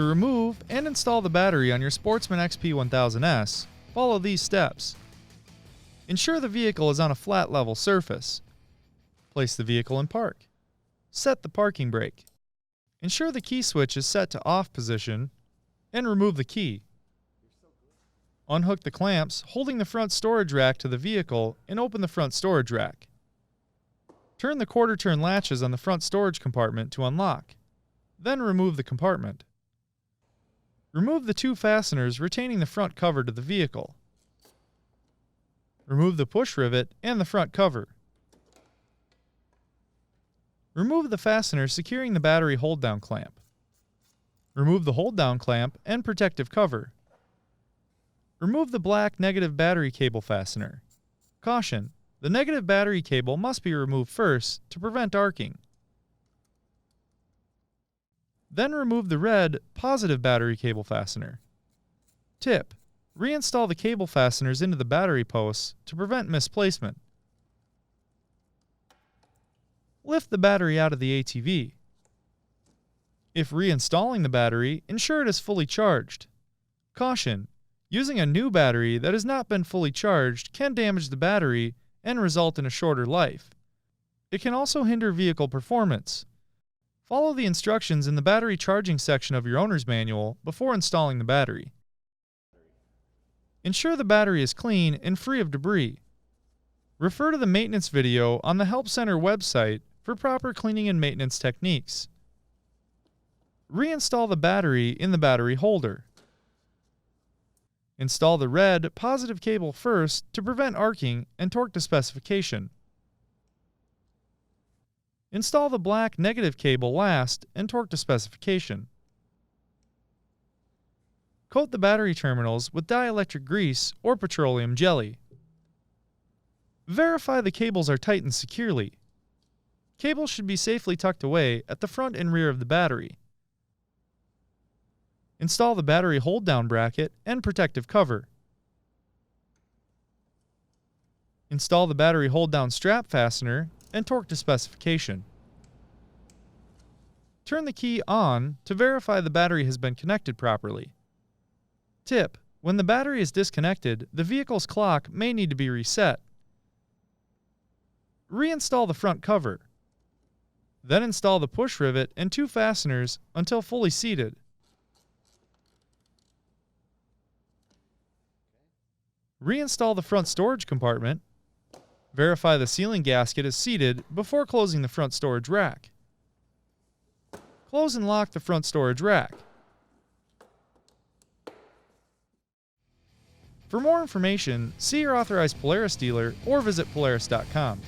To remove and install the battery on your Sportsman XP 1000S, follow these steps. Ensure the vehicle is on a flat level surface. Place the vehicle in park. Set the parking brake. Ensure the key switch is set to off position and remove the key. Unhook the clamps holding the front storage rack to the vehicle and open the front storage rack. Turn the quarter-turn latches on the front storage compartment to unlock. Then remove the compartment. Remove the two fasteners retaining the front cover to the vehicle. Remove the push rivet and the front cover. Remove the fastener securing the battery hold-down clamp. Remove the hold-down clamp and protective cover. Remove the black negative battery cable fastener. Caution: the negative battery cable must be removed first to prevent arcing. Then remove the red positive battery cable fastener. Tip: reinstall the cable fasteners into the battery posts to prevent misplacement. Lift the battery out of the ATV. If reinstalling the battery, ensure it is fully charged. Caution: using a new battery that has not been fully charged can damage the battery and result in a shorter life. It can also hinder vehicle performance. Follow the instructions in the battery charging section of your owner's manual before installing the battery. Ensure the battery is clean and free of debris. Refer to the maintenance video on the Help Center website for proper cleaning and maintenance techniques. Reinstall the battery in the battery holder. Install the red positive cable first to prevent arcing and torque to specification. Install the black negative cable last and torque to specification. Coat the battery terminals with dielectric grease or petroleum jelly. Verify the cables are tightened securely. Cables should be safely tucked away at the front and rear of the battery. Install the battery hold-down bracket and protective cover. Install the battery hold-down strap fastener and torque to specification. Turn the key on to verify the battery has been connected properly. Tip: when the battery is disconnected, the vehicle's clock may need to be reset. Reinstall the front cover. Then install the push rivet and two fasteners until fully seated. Reinstall the front storage compartment. Verify the ceiling gasket is seated before closing the front storage rack. Close and lock the front storage rack. For more information, see your authorized Polaris dealer or visit Polaris.com.